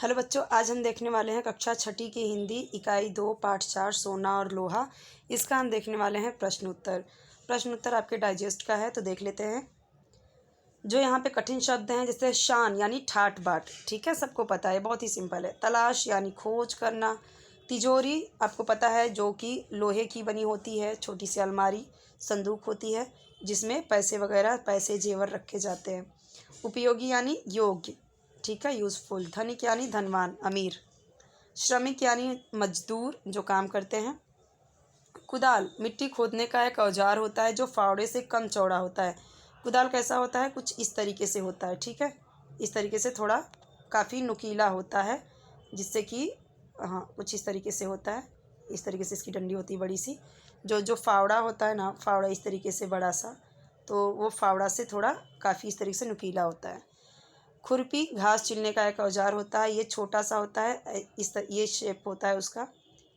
Hello बच्चों, आज हम देखने वाले हैं कक्षा छठी की हिंदी इकाई 2 पाठ 4 सोना और लोहा। इसका हम देखने वाले हैं प्रश्न उत्तर आपके डाइजेस्ट का है तो देख लेते हैं। जो यहाँ पे कठिन शब्द हैं जैसे शान यानी ठाट बाट, ठीक है, सबको पता है, बहुत ही सिंपल है। तलाश यानी खोज करना। तिजोरी आपको पता है जो कि लोहे की बनी होती है, छोटी सी अलमारी संदूक होती है जिसमें पैसे वगैरह पैसे जेवर रखे जाते हैं। उपयोगी यानी योग्य, ठीक है, यूज़फुल। धनिक यानी धनवान अमीर। श्रमिक यानी मजदूर जो काम करते हैं। कुदाल मिट्टी खोदने का एक औजार होता है जो फावड़े से कम चौड़ा होता है। कुदाल कैसा होता है, कुछ इस तरीके से होता है, ठीक है, इस तरीके से, थोड़ा काफ़ी नुकीला होता है, जिससे कि हाँ कुछ इस तरीके से होता है। इस तरीके से इसकी डंडी होती है बड़ी सी। जो जो फावड़ा होता है ना, फावड़ा इस तरीके से बड़ा सा, तो वो फावड़ा से थोड़ा काफ़ी इस तरीके से नुकीला होता है। खुरपी घास छिलने का एक औजार होता है, ये छोटा सा होता है, ये शेप होता है उसका,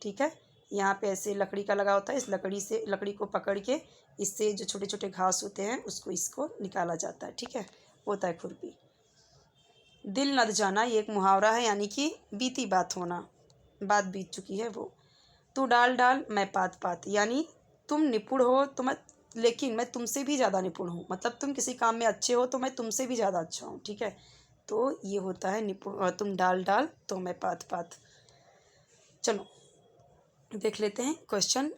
ठीक है। यहाँ पे ऐसे लकड़ी का लगा होता है, इस लकड़ी को पकड़ के इससे जो छोटे छोटे घास होते हैं इसको निकाला जाता है, ठीक है, होता है खुरपी। दिल लद जाना ये एक मुहावरा है, यानी कि बीती बात होना, बात बीत चुकी है वो। तू डाल डाल मैं पात पात, यानी तुम निपुण हो तो लेकिन मैं तुमसे भी ज़्यादा निपुण हूँ, मतलब तुम किसी काम में अच्छे हो तो मैं तुमसे भी ज़्यादा अच्छा हूँ, ठीक है। तो ये होता है निपुण। तुम डाल डाल तो मैं पात पात। चलो देख लेते हैं क्वेश्चन।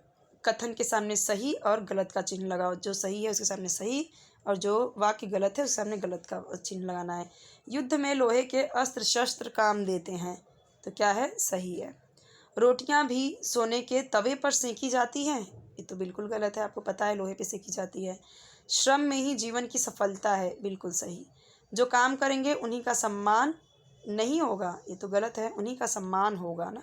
कथन के सामने सही और गलत का चिन्ह लगाओ। जो सही है उसके सामने सही और जो वाक्य गलत है उसके सामने गलत का चिन्ह लगाना है। युद्ध में लोहे के अस्त्र शस्त्र काम देते हैं, तो क्या है, सही है। रोटियां भी सोने के तवे पर सेंकी जाती हैं, ये तो बिल्कुल गलत है, आपको पता है लोहे पे सेंकी जाती है। श्रम में ही जीवन की सफलता है, बिल्कुल सही। जो काम करेंगे उन्हीं का सम्मान नहीं होगा, ये तो गलत है, उन्हीं का सम्मान होगा ना।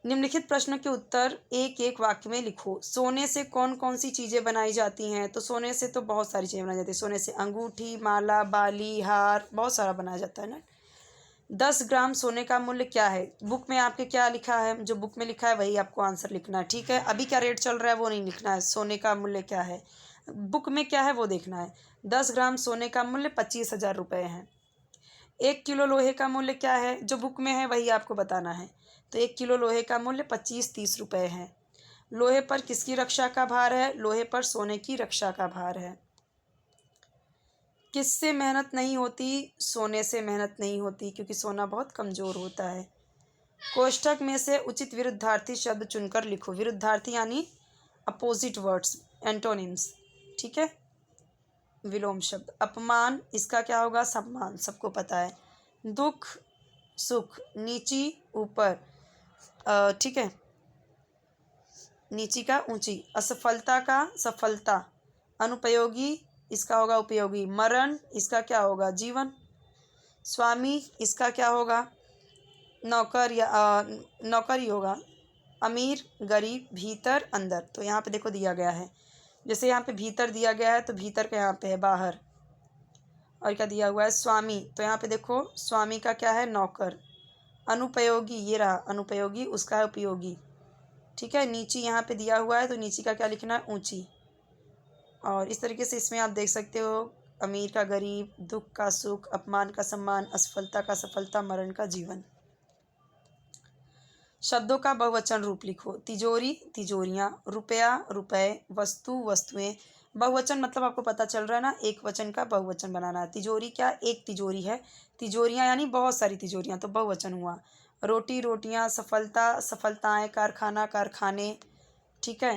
निम्नलिखित प्रश्नों के उत्तर एक एक वाक्य में लिखो। सोने से कौन कौन सी चीज़ें बनाई जाती हैं, तो सोने से तो बहुत सारी चीज़ें बनाई जाती हैं। सोने से अंगूठी, माला, बाली, हार, बहुत सारा बनाया जाता है ना। 10 ग्राम सोने का मूल्य क्या है। बुक में आपके क्या लिखा है, जो बुक में लिखा है वही आपको आंसर लिखना है, ठीक है। अभी क्या रेट चल रहा है वो नहीं लिखना है, सोने का मूल्य क्या है, बुक में क्या है वो देखना है। 10 ग्राम सोने का मूल्य 25,000 रुपये है। 1 किलो लोहे का मूल्य क्या है, जो बुक में है वही आपको बताना है। तो 1 किलो लोहे का मूल्य 25-30 रुपये है। लोहे पर किसकी रक्षा का भार है, लोहे पर सोने की रक्षा का भार है। किससे मेहनत नहीं होती, सोने से मेहनत नहीं होती, क्योंकि सोना बहुत कमज़ोर होता है। कोष्ठक में से उचित विरुद्धार्थी शब्द चुनकर लिखो। विरुद्धार्थी यानी अपोजिट वर्ड्स, एंटोनिम्स, ठीक है, विलोम शब्द। अपमान इसका क्या होगा, सम्मान, सबको पता है। दुख सुख, नीची ऊपर, ठीक है, नीची का ऊंची। असफलता का सफलता। अनुपयोगी इसका होगा उपयोगी। मरण इसका क्या होगा, जीवन। स्वामी इसका क्या होगा, नौकर या नौकर ही होगा। अमीर गरीब, भीतर अंदर, तो यहाँ पे देखो दिया गया है, जैसे यहाँ पे भीतर दिया गया है तो भीतर का यहाँ पे है बाहर। और क्या दिया हुआ है, स्वामी, तो यहाँ पे देखो स्वामी का क्या है, नौकर। अनुपयोगी ये रहा अनुपयोगी, उसका है उपयोगी, ठीक है। नीची यहाँ पे दिया हुआ है तो नीची का क्या लिखना है, ऊंची। और इस तरीके से इसमें आप देख सकते हो, अमीर का गरीब, दुख का सुख, अपमान का सम्मान, असफलता का सफलता, मरण का जीवन। शब्दों का बहुवचन रूप लिखो। तिजोरी तिजोरियाँ, रुपया रुपए, वस्तु वस्तुएं। बहुवचन मतलब आपको पता चल रहा है ना, एक वचन का बहुवचन बनाना है। तिजोरी क्या, एक तिजोरी है। तिजोरियाँ यानी बहुत सारी तिजोरियाँ, तो बहुवचन हुआ। रोटी रोटियाँ, सफलता सफलताएं, कारखाना कारखाने, ठीक है।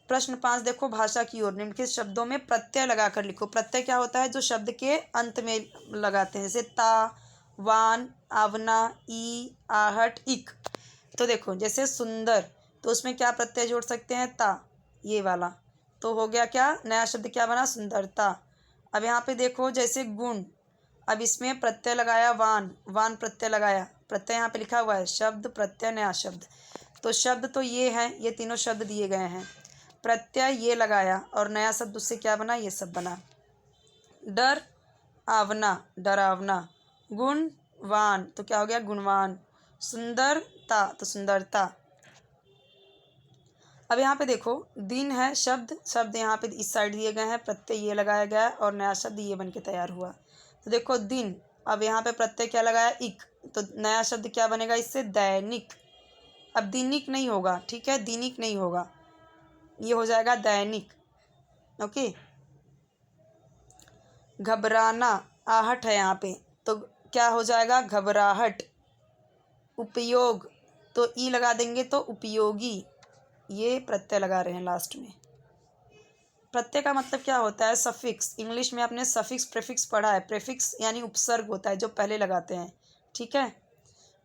प्रश्न 5 देखो, भाषा की ओर। निम्नलिखित शब्दों में प्रत्यय लगाकर लिखो। प्रत्यय क्या होता है, जो शब्द के अंत में लगाते हैं, जैसे ता, वान, आवना, ई, आहट, इक। तो देखो जैसे सुंदर, तो उसमें क्या प्रत्यय जोड़ सकते हैं, ता, ये वाला, तो हो गया क्या, नया शब्द क्या बना, सुंदरता। अब यहाँ पे देखो जैसे गुण, अब इसमें प्रत्यय लगाया वान, वान प्रत्यय लगाया, प्रत्यय यहाँ पे लिखा हुआ है, शब्द प्रत्यय नया शब्द। तो शब्द तो ये हैं, ये तीनों शब्द दिए गए हैं, प्रत्यय ये लगाया और नया शब्द उससे क्या बना, ये सब बना। डर आवना, डरावना। गुणवान तो क्या हो गया, गुणवान। सुंदरता तो सुंदरता। अब यहाँ पे देखो दिन है, शब्द शब्द यहाँ पे इस साइड दिए गए हैं, प्रत्यय ये लगाया गया है और नया शब्द ये बन के तैयार हुआ। तो देखो दिन, अब यहाँ पे प्रत्यय क्या लगाया, इक, तो नया शब्द क्या बनेगा इससे, दैनिक। अब दैनिक नहीं होगा, ठीक है, दैनिक नहीं होगा, ये हो जाएगा दैनिक। ओके। घबराना, आहट है यहाँ पे, तो क्या हो जाएगा, घबराहट। उपयोग, तो ई लगा देंगे तो उपयोगी, ये प्रत्यय लगा रहे हैं लास्ट में। प्रत्यय का मतलब क्या होता है, सफिक्स। इंग्लिश में आपने सफिक्स प्रेफिक्स पढ़ा है। प्रेफिक्स यानी उपसर्ग होता है जो पहले लगाते हैं, ठीक है,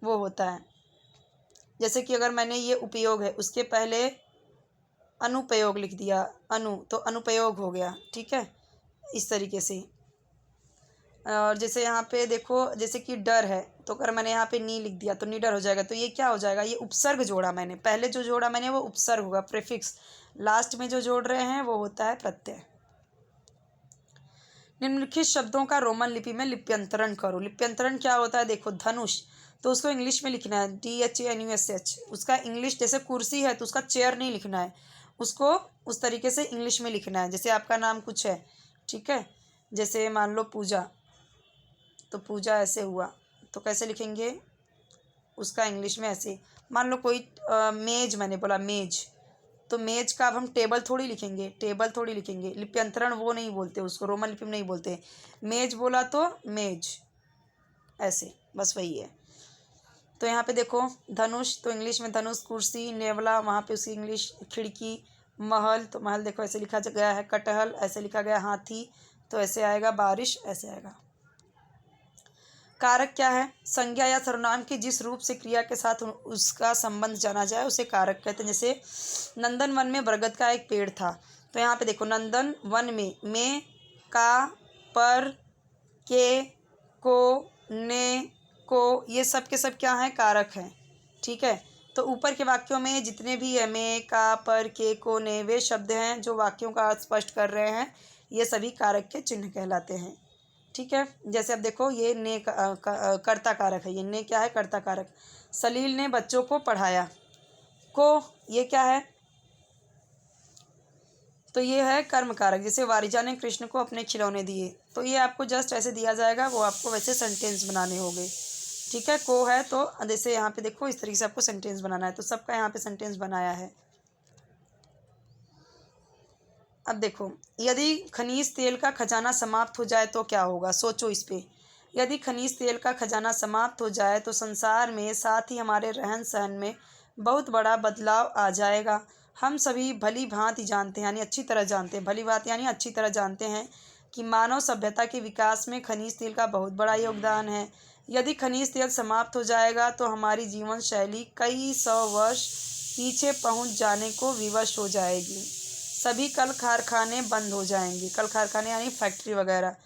वो होता है। जैसे कि अगर मैंने ये उपयोग है उसके पहले अनुपयोग लिख दिया, अनु, तो अनुपयोग हो गया, ठीक है, इस तरीके से। और जैसे यहाँ पे देखो, जैसे कि डर है, तो अगर मैंने यहाँ पे नी लिख दिया तो निडर हो जाएगा, तो ये क्या हो जाएगा, ये उपसर्ग जोड़ा मैंने, पहले जो जोड़ा मैंने वो उपसर्ग होगा, प्रेफिक्स। लास्ट में जो जोड़ रहे हैं वो होता है प्रत्यय। निम्नलिखित शब्दों का रोमन लिपि में लिप्यंतरण करो। लिप्यंतरण क्या होता है, देखो, धनुष, तो उसको इंग्लिश में लिखना है, DHANUSH। उसका इंग्लिश, जैसे कुर्सी है तो उसका चेयर नहीं लिखना है, उसको उस तरीके से इंग्लिश में लिखना है। जैसे आपका नाम कुछ है, ठीक है, जैसे मान लो पूजा, तो पूजा ऐसे हुआ, तो कैसे लिखेंगे उसका इंग्लिश में ऐसे। मान लो कोई मेज, मैंने बोला मेज, तो मेज का अब हम टेबल थोड़ी लिखेंगे, टेबल थोड़ी लिखेंगे, लिप्यंतरण वो नहीं बोलते उसको, रोमन लिपि में नहीं बोलते। मेज बोला तो मेज, ऐसे, बस वही है। तो यहाँ पे देखो, धनुष तो इंग्लिश में धनुष, कुर्सी, नेवला वहाँ पे उसकी इंग्लिश खिड़की, महल, तो महल देखो ऐसे लिखा गया है, कटहल ऐसे लिखा गया, हाथी तो ऐसे आएगा, बारिश ऐसे आएगा। कारक क्या है, संज्ञा या सर्वनाम की जिस रूप से क्रिया के साथ उसका संबंध जाना जाए उसे कारक कहते हैं। जैसे नंदन वन में बरगद का एक पेड़ था, तो यहाँ पे देखो नंदन वन में का, पर, के, को, ने, को, ये सब के सब क्या हैं, कारक हैं, ठीक है। तो ऊपर के वाक्यों में जितने भी है, में, का, पर, के, को, ने, वे शब्द हैं जो वाक्यों का अर्थ स्पष्ट कर रहे हैं, ये सभी कारक के चिन्ह कहलाते हैं, ठीक है। जैसे अब देखो, ये ने कर्ता कारक है, ये ने क्या है, कर्ता कारक। सलील ने बच्चों को पढ़ाया, को, ये क्या है, तो ये है कर्म कारक। जैसे वारिजा ने कृष्ण को अपने खिलौने दिए, तो ये आपको जस्ट ऐसे दिया जाएगा, वो आपको वैसे सेंटेंस बनाने होंगे, ठीक है। को है तो जैसे यहाँ पे देखो इस तरीके से आपको सेंटेंस बनाना है, तो सबका यहाँ पे सेंटेंस बनाया है। अब देखो, यदि खनिज तेल का खजाना समाप्त हो जाए तो क्या होगा, सोचो इस पे। यदि खनिज तेल का खजाना समाप्त हो जाए तो संसार में, साथ ही हमारे रहन सहन में बहुत बड़ा बदलाव आ जाएगा। हम सभी भली भांति जानते हैं, यानी अच्छी तरह जानते हैं, भली बात यानी अच्छी तरह जानते हैं कि मानव सभ्यता के विकास में खनिज तेल का बहुत बड़ा योगदान है। यदि खनिज तेल समाप्त हो जाएगा तो हमारी जीवन शैली कई सौ वर्ष पीछे पहुंच जाने को विवश हो जाएगी। सभी कल कारखाने बंद हो जाएंगे, कल कारखाने यानी फैक्ट्री वगैरह।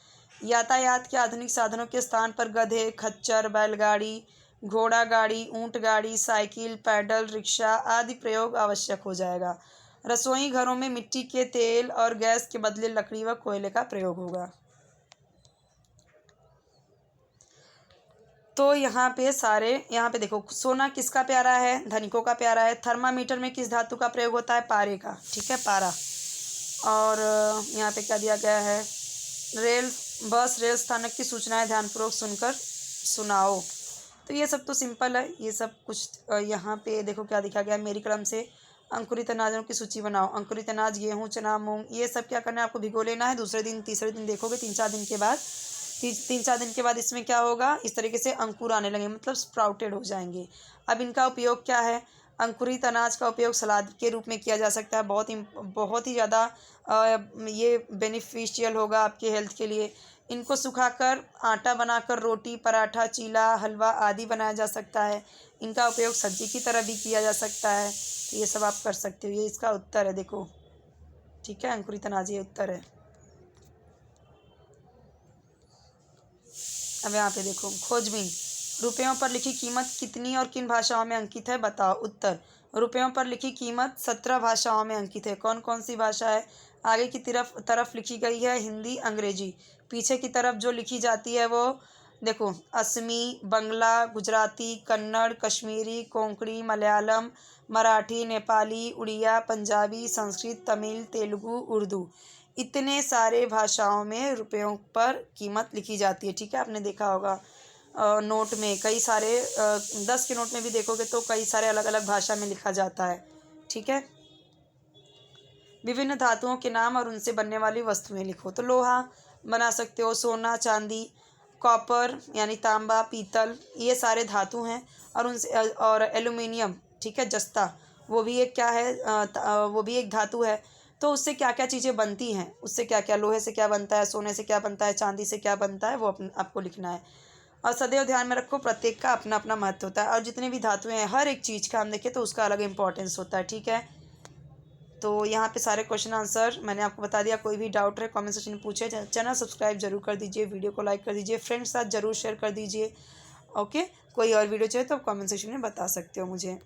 यातायात के आधुनिक साधनों के स्थान पर गधे, खच्चर, बैलगाड़ी, घोड़ा गाड़ी, ऊंट गाड़ी, साइकिल, पैडल, रिक्शा आदि प्रयोग आवश्यक हो जाएगा। रसोई घरों में मिट्टी के तेल और गैस के बदले लकड़ी व कोयले का प्रयोग होगा। तो यहाँ पे सारे, यहाँ पे देखो, सोना किसका प्यारा है, धनिकों का प्यारा है। थर्मामीटर में किस धातु का प्रयोग होता है, पारे का, ठीक है, पारा। और यहाँ पे क्या दिया गया है, बस रेल स्थानक की सूचनाएं ध्यानपूर्वक सुनकर सुनाओ। तो ये सब तो सिंपल है, ये सब कुछ। यहाँ पे देखो क्या दिखा गया, मेरी कलम से अंकुरित अनाजों की सूची बनाओ। अंकुरित अनाज गेहूँ, चना, मूंग, ये सब क्या करना है आपको, भिगो लेना है। दूसरे दिन तीसरे दिन देखोगे, तीन चार दिन के बाद इसमें क्या होगा, इस तरीके से अंकुर आने लगे, मतलब स्प्राउटेड हो जाएंगे। अब इनका उपयोग क्या है, अंकुरित अनाज का उपयोग सलाद के रूप में किया जा सकता है, बहुत ही ज़्यादा ये बेनिफिशियल होगा आपके हेल्थ के लिए। इनको सुखाकर आटा बनाकर रोटी, पराठा, चीला, हलवा आदि बनाया जा सकता है। इनका उपयोग सब्जी की तरह भी किया जा सकता है, तो ये सब आप कर सकते हो। ये इसका उत्तर है, देखो, ठीक है, अंकुरित अनाज ये उत्तर है। अब यहाँ पे देखो, खोजबीन, रुपयों पर लिखी कीमत कितनी और किन भाषाओं में अंकित है, बताओ। उत्तर, रुपयों पर लिखी कीमत 17 भाषाओं में अंकित है। कौन कौन सी भाषा है, आगे की तरफ लिखी गई है हिंदी, अंग्रेजी। पीछे की तरफ जो लिखी जाती है वो देखो, असमी, बंगला, गुजराती, कन्नड़, कश्मीरी, कोंकणी, मलयालम, मराठी, नेपाली, उड़िया, पंजाबी, संस्कृत, तमिल, तेलुगु, उर्दू, इतने सारे भाषाओं में रुपयों पर कीमत लिखी जाती है। ठीक है, आपने देखा होगा नोट में कई सारे 10 के नोट में भी देखोगे तो कई सारे अलग अलग भाषा में लिखा जाता है। ठीक है, विभिन्न धातुओं के नाम और उनसे बनने वाली वस्तुएं लिखो। तो लोहा बना सकते हो, सोना, चांदी, कॉपर यानी तांबा, पीतल, ये सारे धातु हैं। और उनसे और एल्युमिनियम, ठीक है, जस्ता, वो भी एक क्या है, वो भी एक धातु है। तो उससे क्या क्या चीज़ें बनती हैं, उससे क्या क्या, लोहे से क्या बनता है, सोने से क्या बनता है, चांदी से क्या बनता है, वो आपको लिखना है। और सदैव ध्यान में रखो, प्रत्येक का अपना अपना महत्व होता है। और जितनी भी धातुएं हैं, हर एक चीज़ का हम देखें तो उसका अलग इंपॉर्टेंस होता है। ठीक है, तो यहाँ पे सारे क्वेश्चन आंसर मैंने आपको बता दिया। कोई भी डाउट है कमेंट सेक्शन में पूछे। चैनल सब्सक्राइब जरूर कर दीजिए, वीडियो को लाइक कर दीजिए, फ्रेंड्स साथ जरूर शेयर कर दीजिए। ओके, कोई और वीडियो चाहिए तो आप कमेंट सेक्शन में बता सकते हो मुझे।